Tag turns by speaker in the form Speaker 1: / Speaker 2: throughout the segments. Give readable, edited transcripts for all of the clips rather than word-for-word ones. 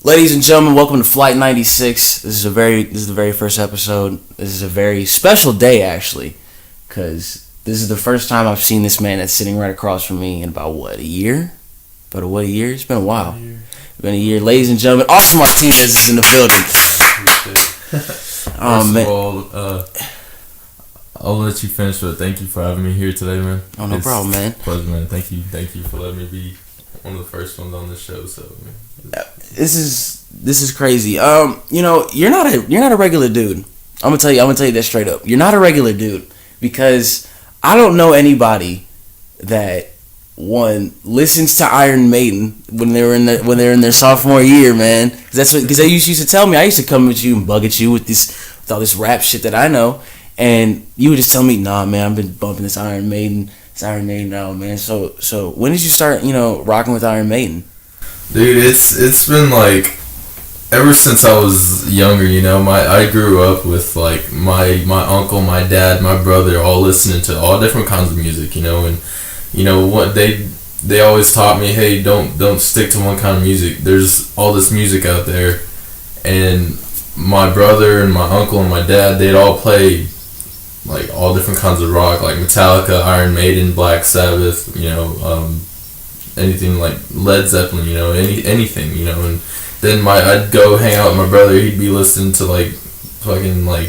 Speaker 1: Ladies and gentlemen, welcome to Flight 96. This is the very first episode. This is a very special day, actually, because this is the first time I've seen this man that's sitting right across from me in about a year? It's been a while. It's been a year. Ladies and gentlemen, Austen Martinez is in the building.
Speaker 2: First of all, I'll let you finish, but thank you for having me here today, man.
Speaker 1: Oh, no problem, man.
Speaker 2: Pleasure, man. Thank you for letting me be one of the first ones on this show. So, man.
Speaker 1: This is crazy. You're not a regular dude. I'm gonna tell you that straight up. You're not a regular dude because I don't know anybody that listens to Iron Maiden when they're in their sophomore year, man. Because they used to tell me. I used to come at you and bug at you with all this rap shit that I know, and you would just tell me, "Nah, man, I've been bumping this Iron Maiden now, man." So when did you start, rocking with Iron Maiden?
Speaker 2: Dude, it's been like ever since I was younger. I grew up with like my uncle, my dad, my brother, all listening to all different kinds of music. And what they always taught me, hey, don't stick to one kind of music. There's all this music out there, and my brother and my uncle and my dad, they'd all play like all different kinds of rock, like Metallica, Iron Maiden, Black Sabbath. Anything like Led Zeppelin, anything, and then I'd go hang out with my brother. He'd be listening to like fucking like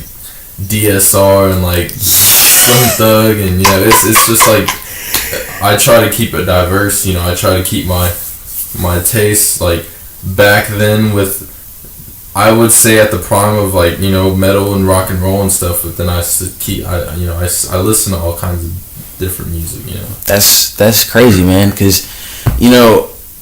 Speaker 2: DSR and like Slim Thug, and it's just like I try to keep it diverse. I try to keep my taste like back then with, I would say at the prime of like metal and rock and roll and stuff. But then I listen to all kinds of different music.
Speaker 1: That's crazy, man, because you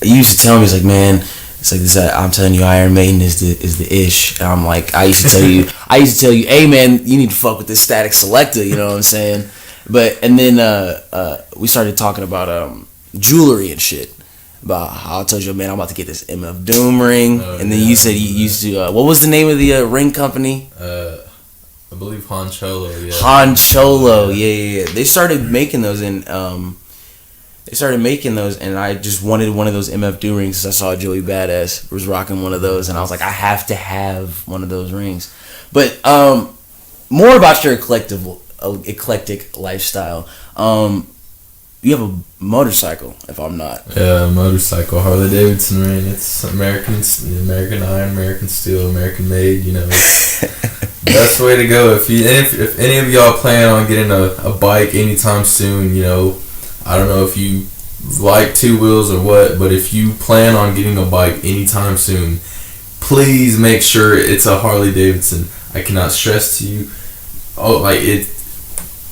Speaker 1: used to tell me, it's like, man, it's like this. I'm telling you, Iron Maiden is the ish. And I'm like, I used to tell you, hey, man, you need to fuck with this Static Selector. You know what I'm saying? And then we started talking about jewelry and shit. About how I told you, man, I'm about to get this MF Doom ring, and then you said you used to. What was the name of the ring company?
Speaker 2: I believe Han Cholo. Yeah.
Speaker 1: Han Cholo, yeah. They started making those and I just wanted one of those MF Doom rings because I saw Joey Badass was rocking one of those, and I was like, I have to have one of those rings. But more about your eclectic lifestyle. You have a motorcycle, if I'm not.
Speaker 2: Yeah, motorcycle, Harley Davidson ring. It's American iron, American steel, American made. Best way to go. If any of y'all plan on getting a bike anytime soon, I don't know if you like two wheels or what, but if you plan on getting a bike anytime soon, please make sure it's a Harley Davidson. I cannot stress to you,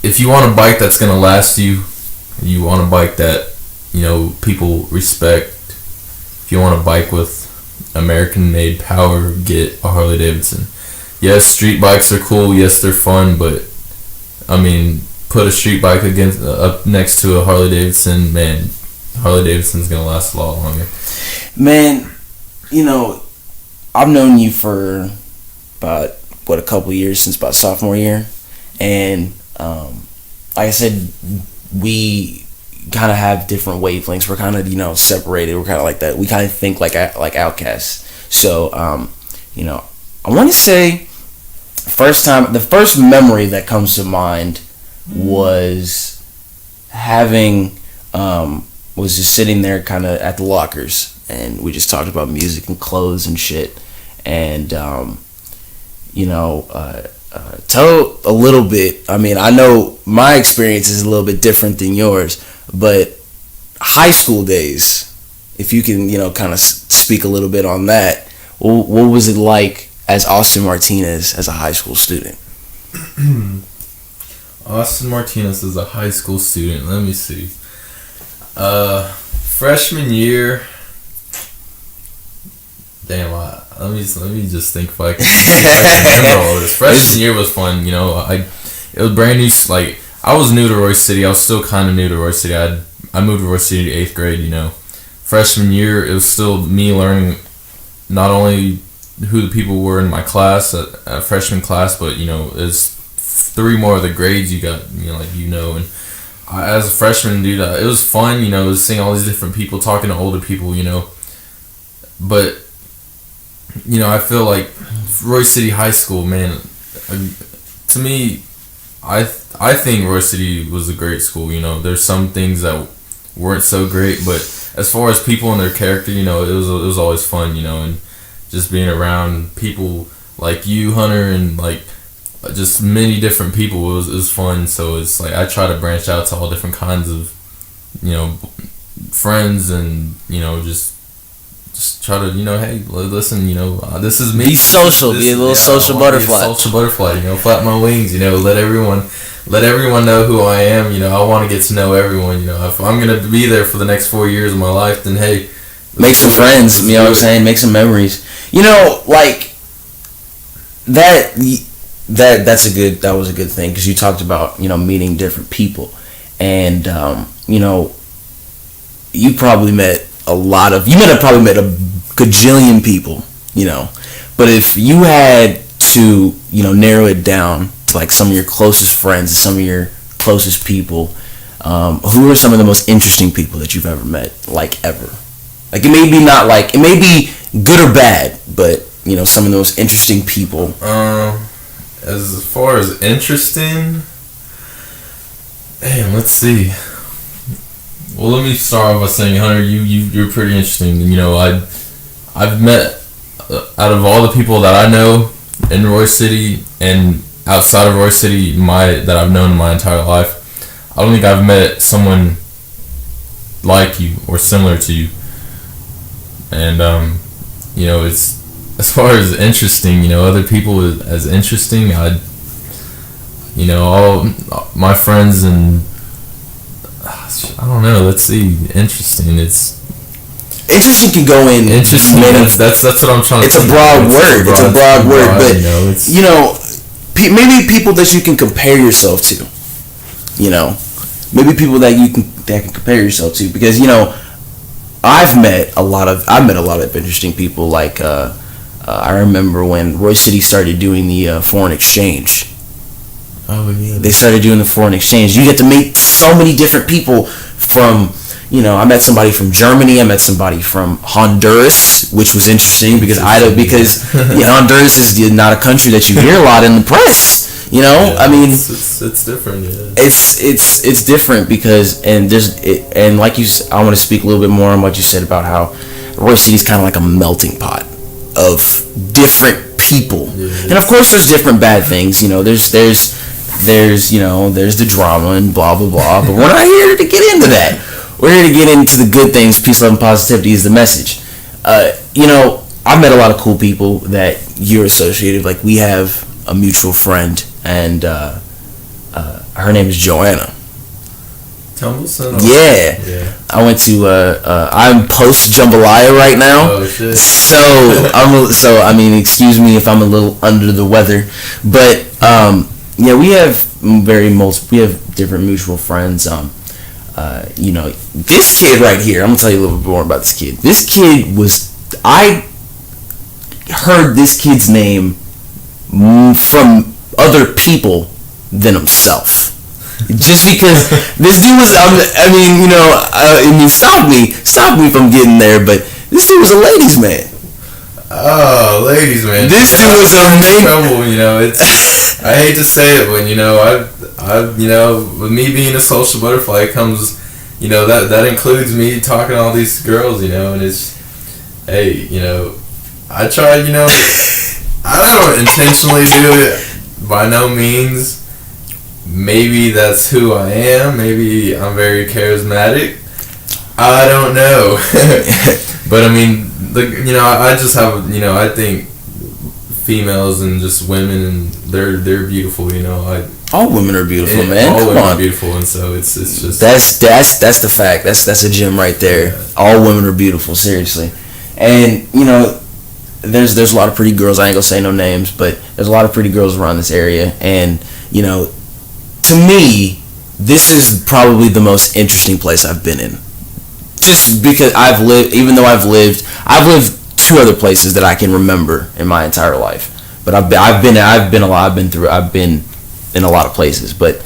Speaker 2: if you want a bike that's gonna last you, you want a bike that people respect. If you want a bike with American-made power, get a Harley Davidson. Yes, street bikes are cool. Yes, they're fun, but I mean, put a street bike up next to a Harley Davidson, man. Harley Davidson's gonna last a lot longer.
Speaker 1: Man, I've known you for about a couple years, since about sophomore year, and like I said, we kind of have different wavelengths. We're kind of separated. We're kind of like that. We kind of think like outcasts. So I want to say the first memory that comes to mind was was just sitting there kind of at the lockers, and we just talked about music and clothes and shit, and tell a little bit. I mean, I know my experience is a little bit different than yours, but high school days, if you can kind of speak a little bit on that, what was it like as Austen Martinez as a high school student?
Speaker 2: Austen Martinez as a high school student. Let me see. Freshman year. Damn. Let me just think if I can remember all this. Freshman year was fun. It was brand new. Like, I was new to Royce City. I was still kind of new to Royce City. I moved to Royce City 8th grade. Freshman year, it was still me learning not only who the people were in my class, at freshman class, but is 3 more of the grades you got, and as a freshman, dude, it was fun, seeing all these different people, talking to older people, but I feel like Roy City High School, man. To me, I think Roy City was a great school. There's some things that weren't so great, but as far as people and their character, it was always fun. And just being around people like you, Hunter, and like just many different people, it was fun. So it's like I try to branch out to all different kinds of friends, and just try to hey, listen, this is me.
Speaker 1: Be social, be a little social butterfly.
Speaker 2: Social butterfly, flap my wings, let everyone know who I am. I want to get to know everyone. If I'm gonna be there for the next 4 years of my life, then hey,
Speaker 1: make some friends. You know what I'm saying? Make some memories. Like that was a good thing, because you talked about meeting different people, and you probably met probably met a gajillion people, but if you had to narrow it down to like some of your closest friends and some of your closest people, who are some of the most interesting people that you've ever met, like ever? Like, it may be good or bad, but some of the most interesting people.
Speaker 2: As far as interesting, damn, let's see. Well, let me start off by saying, Hunter, you're pretty interesting. I've met, out of all the people that I know in Roy City and outside of Roy City, that I've known in my entire life, I don't think I've met someone like you or similar to you. And it's, as far as interesting, other people as interesting, all my friends, and I don't know, let's see, interesting,
Speaker 1: interesting can go in
Speaker 2: interesting, that's what I'm trying to
Speaker 1: it's a broad word, but maybe people that you can compare yourself to, maybe people that can compare yourself to, because I've met a lot of interesting people. Like I remember when Roy City started doing the foreign exchange.
Speaker 2: Oh yeah.
Speaker 1: They started doing the foreign exchange. You get to meet so many different people from, I met somebody from Germany. I met somebody from Honduras, which was interesting because Honduras is not a country that you hear a lot in the press.
Speaker 2: Yeah,
Speaker 1: I mean,
Speaker 2: it's different. Yeah.
Speaker 1: It's different because and like I want to speak a little bit more on what you said about how Roy City is kind of like a melting pot of different people, and of course there's different bad things. There's the drama and blah blah blah. But we're not here to get into that. We're here to get into the good things. Peace, love, and positivity is the message. I've met a lot of cool people that you're associated. Like, we have a mutual friend, and her name is Joanna.
Speaker 2: Tumbleson?
Speaker 1: Yeah. I went to I'm post jambalaya right now.
Speaker 2: Oh shit.
Speaker 1: Excuse me if I'm a little under the weather, but we have different mutual friends. This kid right here, I'm gonna tell you a little bit more about this kid. I heard this kid's name from other people than himself. Just because this dude was, stop me from getting there, but this dude was a ladies' man.
Speaker 2: Oh, ladies' man.
Speaker 1: This dude was amazing.
Speaker 2: I hate to say it, but with me being a social butterfly, it comes, that includes me talking to all these girls, and it's, hey, I try, I don't intentionally do it, by no means. Maybe that's who I am. Maybe I'm very charismatic. I don't know. But I mean, I just have, I think females and just women, and they're beautiful.
Speaker 1: All women are beautiful, man.
Speaker 2: All
Speaker 1: Come
Speaker 2: women
Speaker 1: on.
Speaker 2: are beautiful, and so it's just
Speaker 1: that's the fact. That's a gem right there.
Speaker 2: Yeah.
Speaker 1: All women are beautiful, seriously. And there's a lot of pretty girls. I ain't gonna say no names, but there's a lot of pretty girls around this area, and to me, this is probably the most interesting place I've been in. Just because I've lived 2 other places that I can remember in my entire life. But I've been in a lot of places. But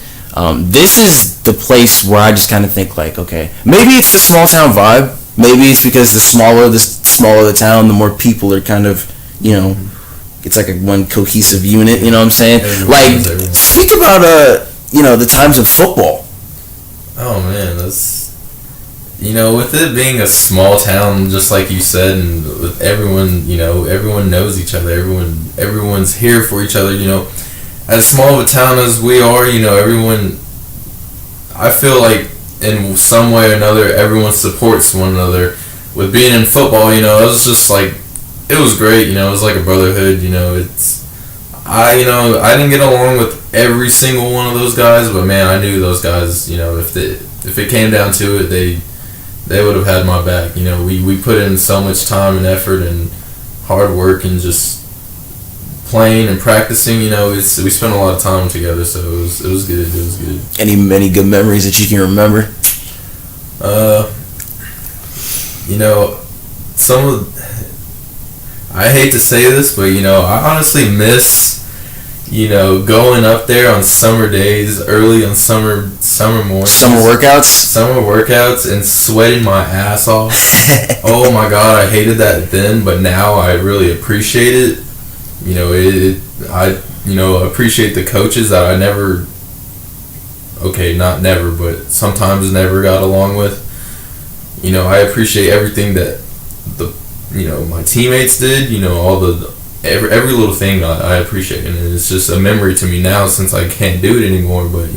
Speaker 1: this is the place where I just kind of think like, okay, maybe it's the small town vibe. Maybe it's because the smaller the town, the more people are kind of you know, it's like a one cohesive unit. You know what I'm saying?
Speaker 2: Everyone
Speaker 1: Speak about the times of football.
Speaker 2: Oh man, that's, with it being a small town, just like you said, and with everyone, everyone knows each other. Everyone's here for each other. As small of a town as we are, everyone. I feel like in some way or another, everyone supports one another. With being in football, it was just like, it was great. It was like a brotherhood. I didn't get along with every single one of those guys, but man, I knew those guys. If it came down to it, they would have had my back. We put in so much time and effort and hard work and just playing and practicing. We spent a lot of time together, so it was good. It was good.
Speaker 1: Any good memories that you can remember?
Speaker 2: Some of, I hate to say this, but I honestly miss going up there on summer days, early on summer mornings,
Speaker 1: summer workouts,
Speaker 2: and sweating my ass off. Oh my god, I hated that then, but now I really appreciate it. I appreciate the coaches that I never, not never, but sometimes never got along with. I appreciate everything that my teammates did. All the every little thing I appreciate, and it's just a memory to me now since I can't do it anymore. But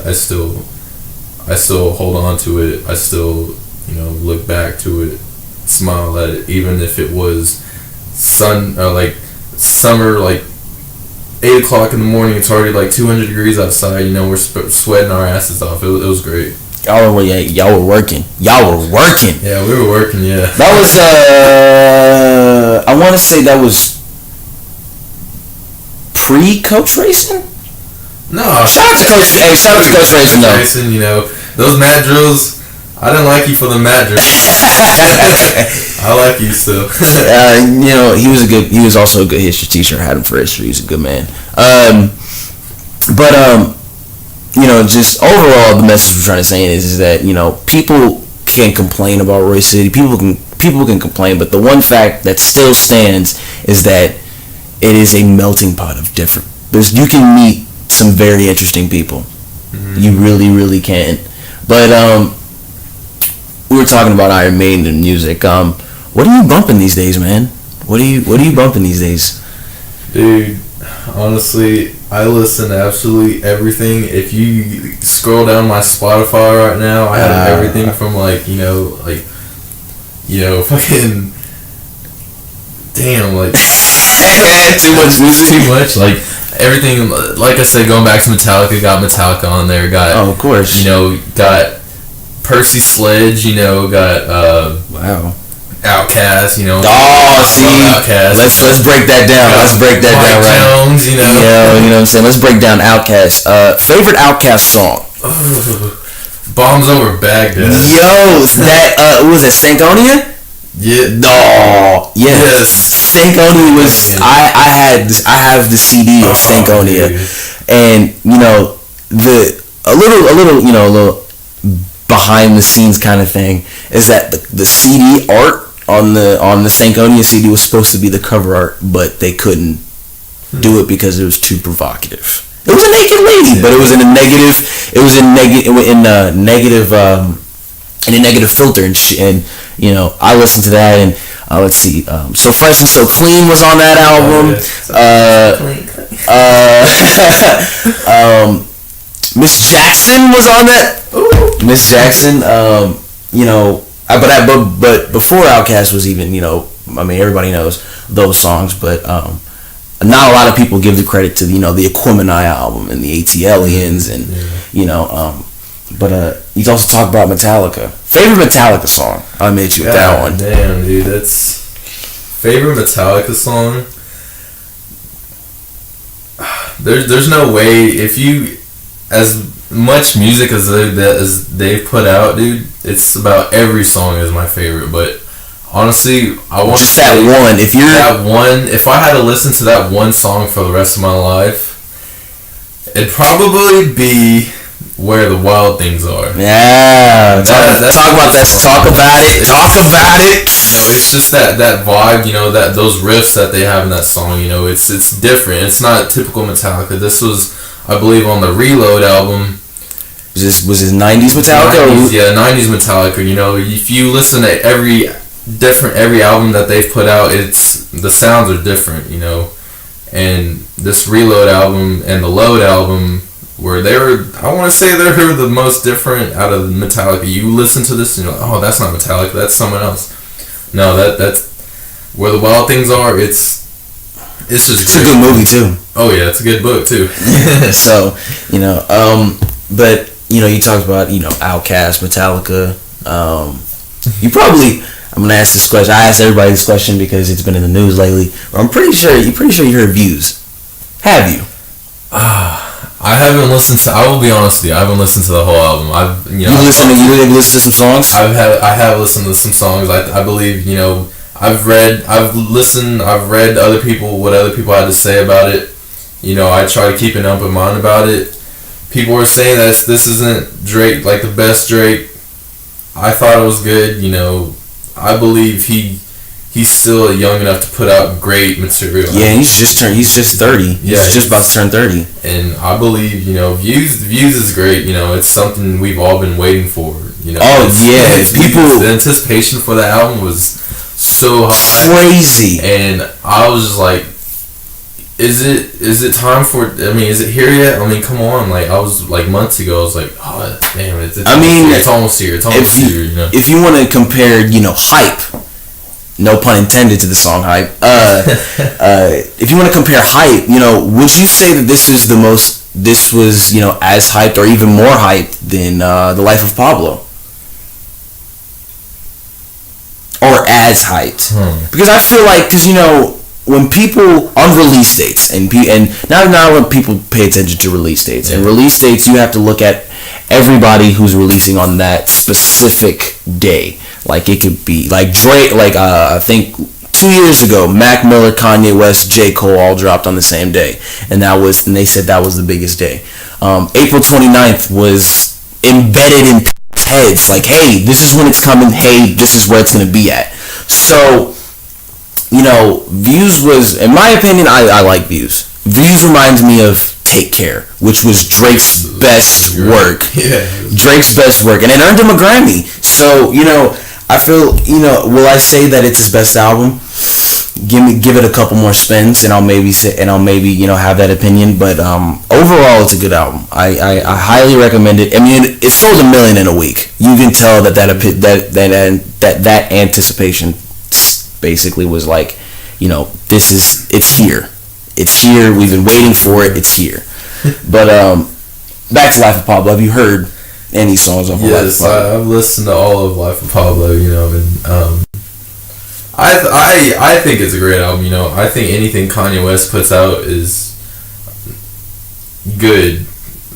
Speaker 2: I still hold on to it. I still look back to it, smile at it, even if it was summer, like 8 o'clock in the morning. It's already like 200 degrees outside. We're sweating our asses off. It was great.
Speaker 1: Y'all were working. Yeah,
Speaker 2: we were working. Yeah.
Speaker 1: That was I want to say that was pre-coach racing.
Speaker 2: No.
Speaker 1: Shout out to coach. Hey, shout out to coach racing though.
Speaker 2: Racing, those mat drills. I didn't like you for the mat drills. I like you still.
Speaker 1: He was also a good history teacher. I had him for history. He's a good man. Just overall, the message we're trying to say is that people can complain about Roy City. People can complain, but the one fact that still stands is that it is a melting pot of different. You can meet some very interesting people. Mm-hmm. You really, really can. But we were talking about Iron Maiden and music. What are you bumping these days, man? What are you bumping these days?
Speaker 2: Dude, honestly, I listen to absolutely everything. If you scroll down my Spotify right now, I have everything from fucking damn,
Speaker 1: too much music.
Speaker 2: Too much, everything. Like I said, going back to Metallica, got Metallica on there. Got
Speaker 1: of course.
Speaker 2: Got Percy Sledge. Got
Speaker 1: wow.
Speaker 2: Outkast,
Speaker 1: Outkast. Let's break that down. Let's break that down, right?
Speaker 2: Jones,
Speaker 1: you know what I'm saying. Let's break down Outkast. Favorite Outkast song?
Speaker 2: Bombs Over Baghdad.
Speaker 1: Yo, that was it Stankonia?
Speaker 2: Yeah.
Speaker 1: No. Yes. Stankonia was. I have the CD of Stankonia, and a little behind the scenes kind of thing is that the CD art on the Stankonia CD was supposed to be the cover art, but they couldn't do it because it was too provocative. It was a naked lady, but it was in a negative. It was in a negative filter and I listened to that and let's see. So Fresh and So Clean was on that album. Miss Jackson was on that. Ooh. Miss Jackson. But before Outkast was even, everybody knows those songs, but not a lot of people give the credit to the Aquemini album and the ATLiens and but you also talk about Metallica. Favorite Metallica song? I'll admit you with that one.
Speaker 2: Damn, dude, that's favorite Metallica song. There's no way, if you, as much music as they've put out, dude, it's about every song is my favorite, but honestly, I want
Speaker 1: just that one.
Speaker 2: If I had to listen to that one song for the rest of my life, it'd probably be Where the Wild Things Are.
Speaker 1: Yeah, talk about this. Talk about it. Talk about it.
Speaker 2: It's just that vibe. That those riffs that they have in that song. It's different. It's not typical Metallica. This was, I believe, on the Reload album.
Speaker 1: Was this 90s Metallica?
Speaker 2: 90s Metallica. If you listen to every album that they've put out, the sounds are different. And this Reload album and the Load album, where I want to say they're the most different out of Metallica. You listen to this and you're like, oh, that's not Metallica, that's someone else. No, that's Where the Wild Things Are. It's just
Speaker 1: a good movie too.
Speaker 2: Oh yeah, it's a good book too.
Speaker 1: So but you talked about Outkast, Metallica. You probably, I'm gonna ask this question. I asked everybody this question because it's been in the news lately. But I'm pretty sure you heard Views. Have you?
Speaker 2: I haven't listened to. I will be honest with you. I haven't listened to the whole album.
Speaker 1: You listen to some songs.
Speaker 2: I have listened to some songs. I believe I've read other people, what other people had to say about it. I try to keep an open mind about it. People were saying that this isn't Drake, like the best Drake. I thought it was good. I believe he's still young enough to put out great material.
Speaker 1: Yeah, he's just 30. He's just about to turn 30.
Speaker 2: And I believe, Views is great. It's something we've all been waiting for. The anticipation for that album was so high.
Speaker 1: Crazy.
Speaker 2: And I was just like, is it time for, is it here yet? Come on. I was like months ago, I was like, oh, damn, it's almost here. It's almost here.
Speaker 1: If you want to compare, hype, no pun intended to the song Hype. If you want to compare hype, would you say that this was as hyped or even more hyped than The Life of Pablo? Or as hyped? Because I feel like, when people, on release dates, and not when people pay attention to release dates, and release dates, you have to look at everybody who's releasing on that specific day. Like, it could be like Drake, I think 2 years ago, Mac Miller, Kanye West, J. Cole all dropped on the same day, and they said that was the biggest day. April 29th was embedded in people's heads, like, hey, this is when it's coming, hey, this is where it's gonna be at. So, Views was, in my opinion, I like Views. Views reminds me of Take Care, which was Drake's best work.
Speaker 2: Yeah.
Speaker 1: Drake's best work, and it earned him a Grammy. So, I feel, will I say that it's his best album? Give it a couple more spins, and I'll maybe have that opinion. But overall, it's a good album. I highly recommend it. It sold 1 million in a week. You can tell that anticipation basically was like, it's here. It's here. We've been waiting for it. It's here. But back to Life of Pablo. Have you heard any songs of Life of Pablo?
Speaker 2: Yes, I've listened to all of Life of Pablo. And I think it's a great album. I think anything Kanye West puts out is good.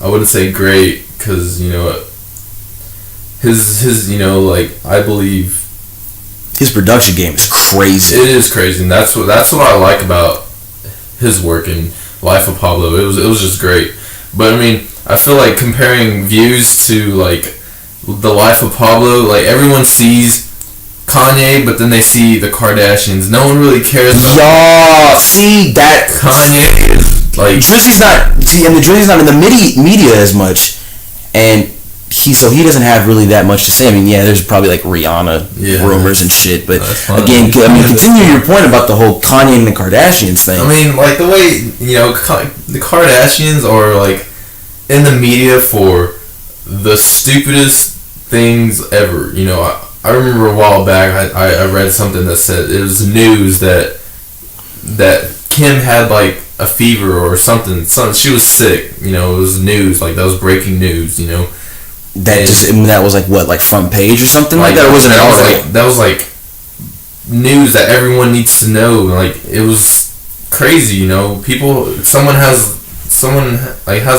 Speaker 2: I wouldn't say great because his I believe
Speaker 1: his production game is crazy.
Speaker 2: It is crazy, and that's what I like about his work in Life of Pablo. It was just great. But I feel like comparing Views to the Life of Pablo, everyone sees Kanye, but then they see the Kardashians. No one really cares about.
Speaker 1: Y'all see that
Speaker 2: Kanye is
Speaker 1: Drizzy's not. See, and the Drizzy's not in the media as much, and he doesn't have really that much to say. There's probably Rihanna rumors and shit, but again, continue your point about the whole Kanye and the Kardashians thing.
Speaker 2: The way the Kardashians are in the media for the stupidest things ever. I remember a while back I read something that said it was news that Kim had a fever or something. She was sick. It was news. That was breaking news.
Speaker 1: That was front page or something like that. Or was it an article?
Speaker 2: That was news that everyone needs to know. It was crazy. Someone has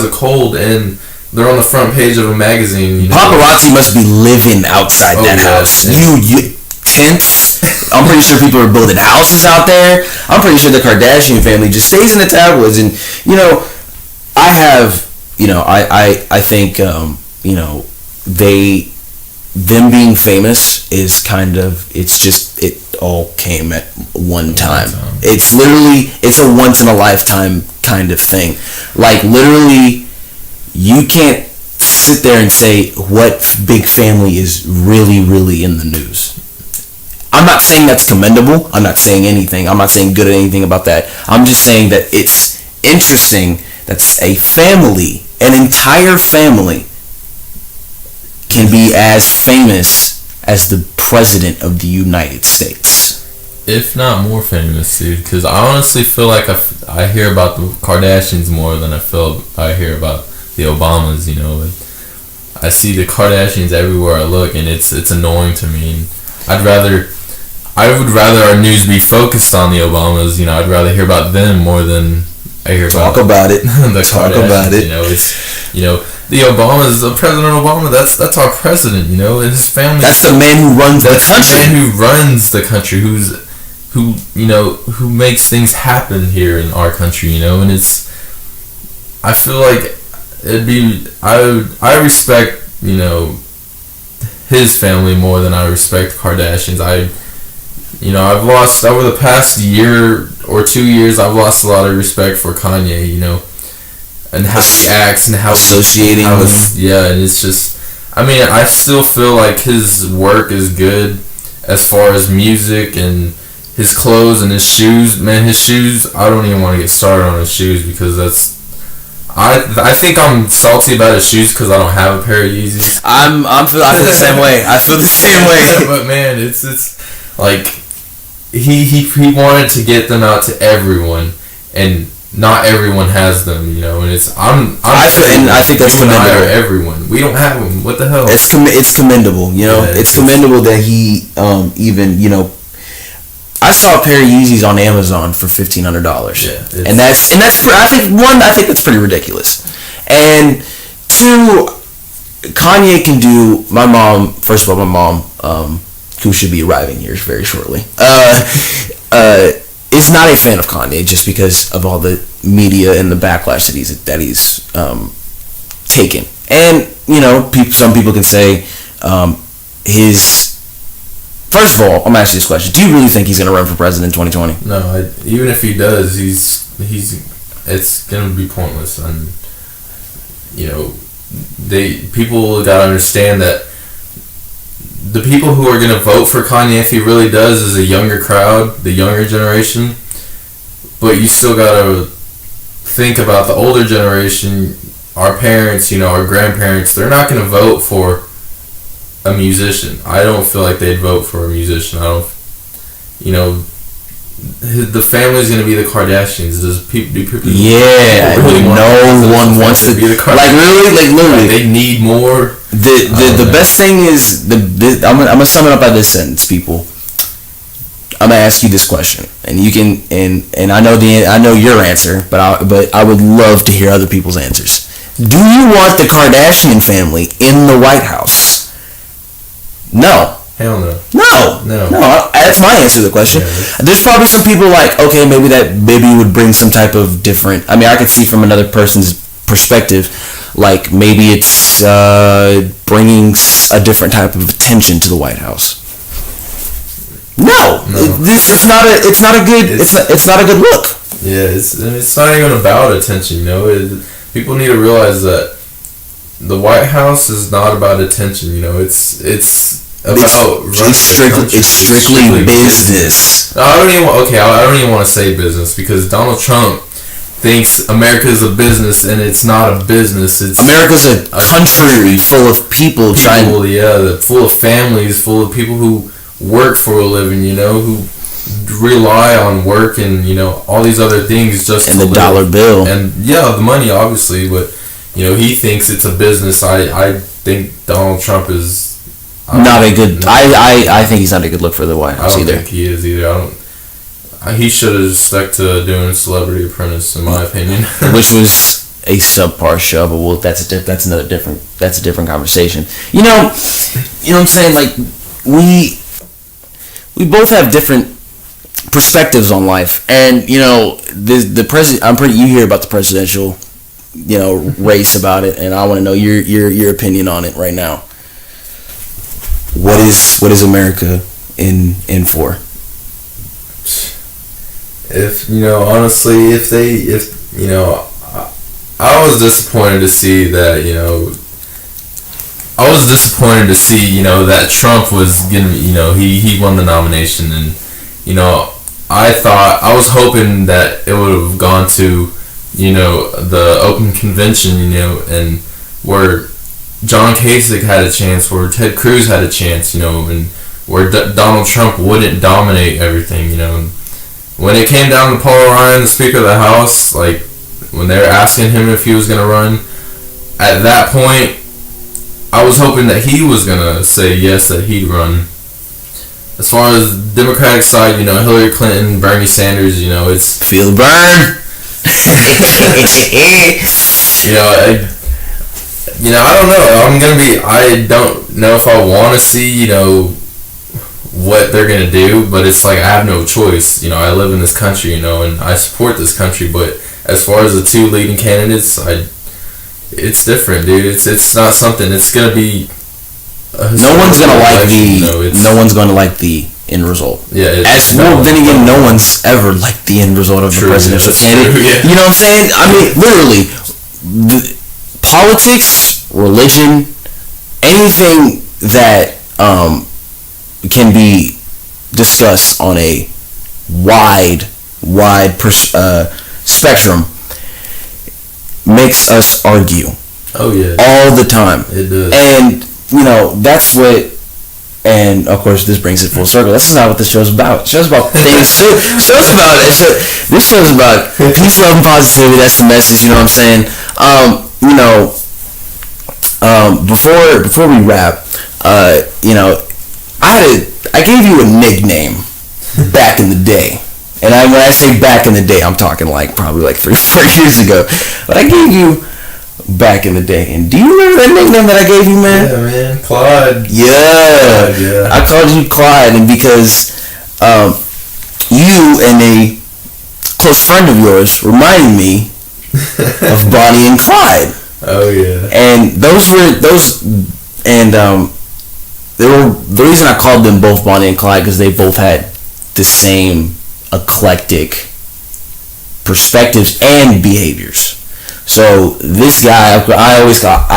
Speaker 2: a cold and they're on the front page of a magazine.
Speaker 1: Paparazzi must be living outside that house. You tents. I'm pretty sure people are building houses out there. I'm pretty sure the Kardashian family just stays in the tabloids. And I have I think them being famous is kind of, it's just, it all came at one time. It's a once in a lifetime kind of thing. Like, literally, you can't sit there and say what big family is really, really in the news. I'm not saying that's commendable. I'm not saying anything. I'm not saying good at anything about that. I'm just saying that it's interesting that a family, an entire family, can be as famous as the President of the United States.
Speaker 2: If not more famous, dude. Because I honestly feel like I hear about the Kardashians more than I hear about the Obamas, I see the Kardashians everywhere I look, and it's annoying to me. I would rather our news be focused on the Obamas. I'd rather hear about them more than I hear
Speaker 1: about the
Speaker 2: Talk about it. The Obamas, President Obama. That's our president. And his family.
Speaker 1: That's the man who runs the country.
Speaker 2: The man who runs the country. Who makes things happen here in our country. And it's. I feel like it'd be. I respect his family more than I respect Kardashians. I've lost, over the past year or 2 years, I've lost a lot of respect for Kanye, and how he acts and how
Speaker 1: associating with.
Speaker 2: Yeah, and it's just, I still feel like his work is good as far as music and his clothes and his shoes. Man, his shoes, I don't even want to get started on his shoes because that's, I think I'm salty about his shoes because I don't have a pair of Yeezys.
Speaker 1: I feel the same way. I feel the same way.
Speaker 2: But man, it's like he wanted to get them out to everyone, and not everyone has them, and it's I
Speaker 1: think that's commendable.
Speaker 2: Everyone, we don't have them. What the hell?
Speaker 1: It's commendable, it's commendable that he even I saw a pair of Yeezys on Amazon for $1,500.
Speaker 2: Yeah,
Speaker 1: and that's I think that's pretty ridiculous. And two, Kanye can do. My mom, first of all, who should be arriving here very shortly, is not a fan of Kanye just because of all the media and the backlash that he's taken. And some people can say his. First of all, I'm asking this question: do you really think he's going to run for president in 2020?
Speaker 2: No, even if he does, it's going to be pointless. And people got to understand that the people who are going to vote for Kanye, if he really does, is a younger crowd, the younger generation. But you still got to think about the older generation, our parents, our grandparents. They're not going to vote for a musician. I don't feel like they'd vote for a musician. The family's going to be the Kardashians. Do people really
Speaker 1: no one wants to
Speaker 2: be the Kardashians?
Speaker 1: Literally.
Speaker 2: They need more.
Speaker 1: The best thing is I'm gonna sum it up by this sentence, people. I'm gonna ask you this question, and you can and I know your answer, but I would love to hear other people's answers. Do you want the Kardashian family in the White House? No.
Speaker 2: Hell no.
Speaker 1: No. That's my answer to the question. Yeah. There's probably some people like, okay, maybe would bring some type of different. I could see from another person's perspective, like maybe it's bringing a different type of attention to the White House. No. It's not a good look.
Speaker 2: Yeah, it's not even about attention. People need to realize that the White House is not about attention. It's strictly business. I don't even want to say business because Donald Trump thinks America is a business, and it's not a business.
Speaker 1: America's a country full of people
Speaker 2: full of families, full of people who work for a living, who rely on work and all these other things just
Speaker 1: and the live. Dollar bill
Speaker 2: and the money obviously, but he thinks it's a business. I think Donald Trump is
Speaker 1: not a good. I think he's not a good look for the White House either.
Speaker 2: I don't think he is either. He should have stuck to doing Celebrity Apprentice, in my opinion.
Speaker 1: Which was a subpar show, but that's a different conversation. You know what I'm saying? Like we both have different perspectives on life, and the president. You hear about the presidential race about it, and I want to know your opinion on it right now. What is America in for?
Speaker 2: If honestly, I was disappointed to see that that Trump was getting he won the nomination, and I was hoping that it would have gone to the open convention, and where John Kasich had a chance, where Ted Cruz had a chance, and where Donald Trump wouldn't dominate everything, And when it came down to Paul Ryan, the Speaker of the House, like when they were asking him if he was going to run, at that point, I was hoping that he was going to say yes, that he'd run. As far as the Democratic side, Hillary Clinton, Bernie Sanders, it's...
Speaker 1: Feel the burn!
Speaker 2: I don't know. I don't know if I want to see, what they're going to do, but it's like I have no choice. I live in this country, and I support this country, but as far as the two leading candidates, it's different, dude. It's not something. It's going to be...
Speaker 1: No one's going to like no one's going to like the end result.
Speaker 2: Yeah.
Speaker 1: Then again, no one's ever liked the end result of the presidential candidate.
Speaker 2: Yeah.
Speaker 1: You know what I'm saying? I mean, literally, politics, religion, anything that can be discussed on a wide spectrum makes us argue.
Speaker 2: Oh yeah.
Speaker 1: All the time.
Speaker 2: It does.
Speaker 1: And that's what. And of course, this brings it full circle. This is not what the show's about. The show's about things. This show's about peace, love, and positivity. That's the message. You know what I'm saying? Before we wrap, I gave you a nickname back in the day, and when I say back in the day, I'm talking probably 3 or 4 years ago. But I gave you back in the day, and do you remember that nickname that I gave you, man?
Speaker 2: Yeah, man, Clyde.
Speaker 1: Yeah, I called you Clyde, and because you and a close friend of yours reminded me of Bonnie and Clyde.
Speaker 2: Oh yeah.
Speaker 1: And they were the reason I called them both Bonnie and Clyde, because they both had the same eclectic perspectives and behaviors. So this guy, I always thought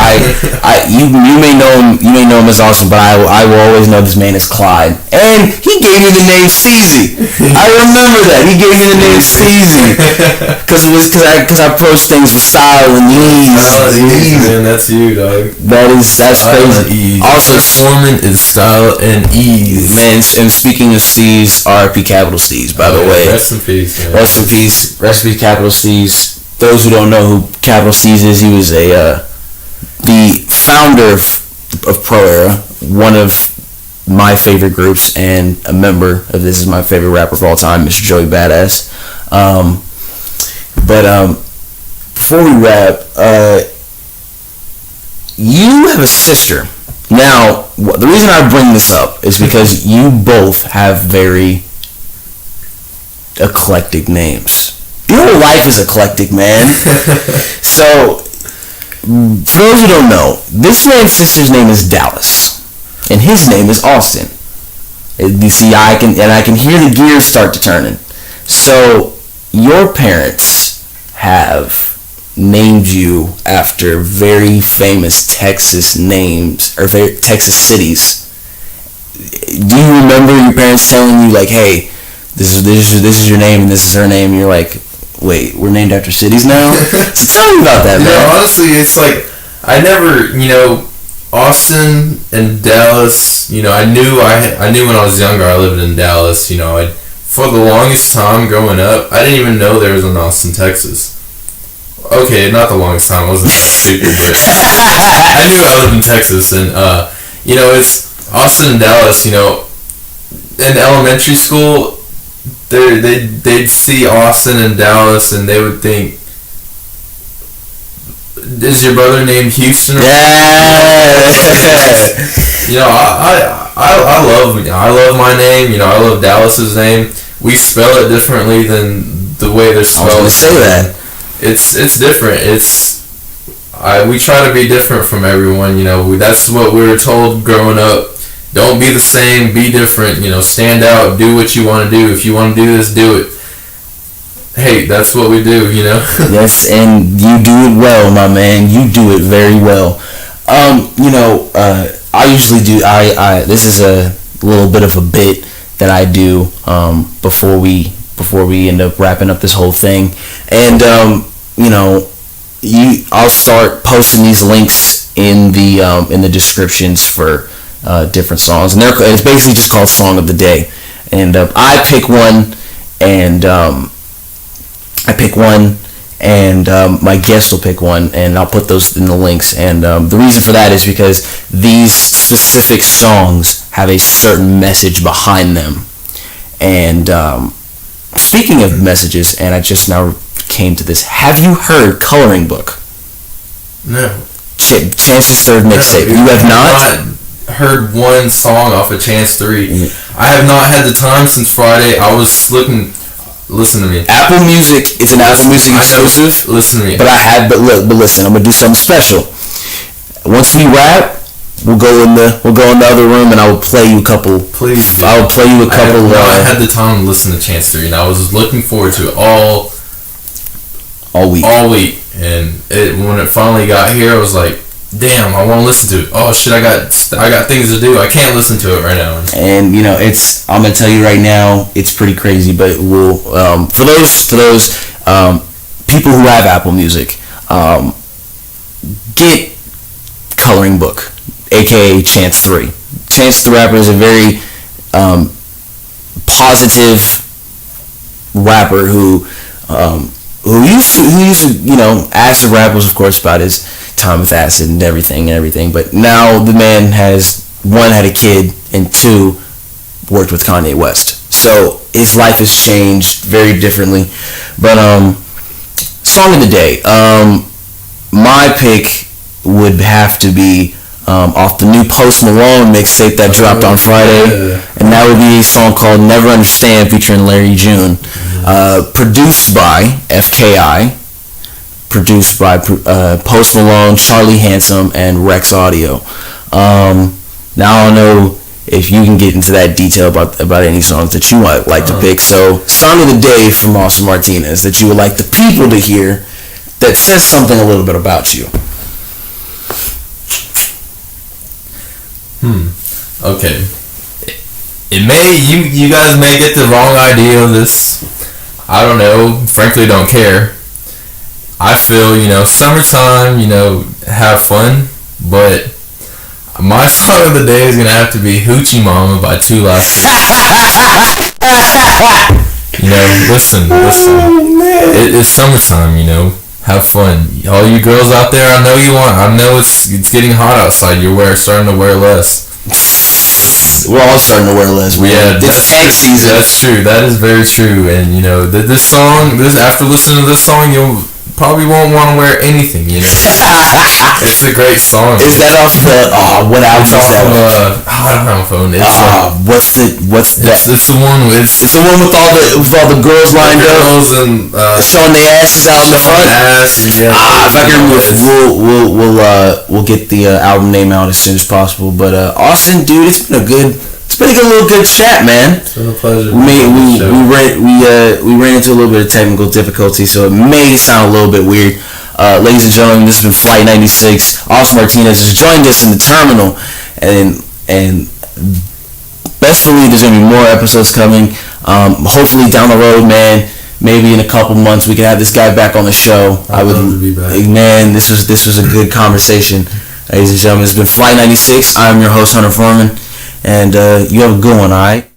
Speaker 1: you may know him as Austin, but I will always know this man as Clyde. And he gave me the name Steezy. I remember that he gave me the name Steezy because I approach things with style and ease.
Speaker 2: Man, that's you, dog.
Speaker 1: That's crazy. Also,
Speaker 2: Foreman is style and ease.
Speaker 1: Man, and speaking of Steez, R.I.P. Capital Steez, by the way.
Speaker 2: Rest in peace, man.
Speaker 1: Rest in peace. Rest in peace, Capital Steez. Those who don't know who Capital Steez is, he was the founder of Pro Era, one of my favorite groups, and a member of This Is My Favorite Rapper of All Time, Mr. Joey Badass. But before we wrap, you have a sister. Now, the reason I bring this up is because you both have very eclectic names. Your whole life is eclectic, man. So, for those who don't know, this man's sister's name is Dallas, and his name is Austin. You see, I can hear the gears start to turning. So, your parents have named you after very famous Texas names or Texas cities. Do you remember your parents telling you hey, this is your name and this is her name? And you're like, wait, we're named after cities now? So tell me about that, man.
Speaker 2: Honestly, it's I never, Austin and Dallas, I knew when I was younger I lived in Dallas, for the longest time growing up, I didn't even know there was an Austin, Texas. Okay, not the longest time, I wasn't that stupid, but I knew I lived in Texas, and, it's Austin and Dallas, in elementary school, they'd see Austin and Dallas and they would think, is your brother named Houston?
Speaker 1: Yeah.
Speaker 2: I love my name. I love Dallas's name. We spell it differently than the way they're spelled.
Speaker 1: I was gonna say that.
Speaker 2: It's different. It's we try to be different from everyone. You know, that's what we were told growing up. Don't be the same. Be different. You know, stand out. Do what you want to do. If you want to do this, do it. Hey, that's what we do. You know.
Speaker 1: Yes, and you do it well, my man. You do it very well. You know, I usually do. This is a little bit of a bit that I do before we end up wrapping up this whole thing, and you know, I'll start posting these links in the descriptions for different songs, and it's basically just called Song of the Day, and I pick one, and my guest will pick one, and I'll put those in the links. And the reason for that is because these specific songs have a certain message behind them. And speaking of messages, and I just now came to this, have you heard Coloring Book?
Speaker 2: No.
Speaker 1: Chance's third mixtape. You have not?
Speaker 2: Heard one song off of Chance 3. Mm-hmm. I have not had the time since Friday. I was looking. Listen to me. Apple Music is
Speaker 1: an Apple Music exclusive.
Speaker 2: Listen to me.
Speaker 1: But listen. I'm gonna do something special. Once we wrap, we'll go in the other room, and I will play you a couple.
Speaker 2: Please.
Speaker 1: I'll play you a couple.
Speaker 2: I had the time to listen to Chance 3, and I was looking forward to it all week. And when it finally got here, I was like, damn, I want to listen to it. Oh shit, I got things to do. I can't listen to it right now.
Speaker 1: And you know, I'm gonna tell you right now, it's pretty crazy. But we'll for those people who have Apple Music, get Coloring Book, aka Chance 3. Chance the Rapper is a very positive rapper who used to, you know, Acid Rap was of course about his time with acid and everything, but now the man has, one, had a kid, and two, worked with Kanye West. So his life has changed very differently. But Song of the Day, my pick would have to be off the new Post Malone mixtape that dropped on Friday, and that would be a song called Never Understand featuring Larry June, produced by FKI, produced by Post Malone, Charlie Handsome, and Rex Audio. Now I don't know if you can get into that detail about any songs that you might like to pick. So, Song of the Day from Austin Martinez that you would like the people to hear that says something a little bit about you.
Speaker 2: Okay. You guys may get the wrong idea of this. I don't know. Frankly, don't care. I feel, you know, summertime, you know, have fun, but my song of the day is going to have to be Hoochie Mama by 2 Live Crew. You know, listen. It's summertime, you know. Have fun. All you girls out there, I know it's getting hot outside. You're starting to wear less.
Speaker 1: We're all starting to wear less.
Speaker 2: Yeah,
Speaker 1: it's egg season.
Speaker 2: That's true. That is very true. And, you know, after listening to this song, you'll probably won't want to wear anything, you know. It's a great song.
Speaker 1: Is that off the what album is that?
Speaker 2: I don't have a phone. It's
Speaker 1: what's that?
Speaker 2: It's the one with
Speaker 1: all the girls lined up
Speaker 2: and
Speaker 1: showing their asses out in the front.
Speaker 2: Yeah.
Speaker 1: If I can remember, we'll get the album name out as soon as possible. But Austin, dude, it's been a good chat, man.
Speaker 2: It's been a pleasure.
Speaker 1: We ran into a little bit of technical difficulty, so it may sound a little bit weird. Ladies and gentlemen, this has been Flight 96. Austin Martinez has joined us in the terminal, and best believe there's gonna be more episodes coming. Hopefully down the road, man. Maybe in a couple months we can have this guy back on the show.
Speaker 2: I would love to be back.
Speaker 1: Man, this was a good conversation. Ladies and gentlemen, it's been Flight 96. I'm your host, Hunter Foreman. And you have a good one, alright?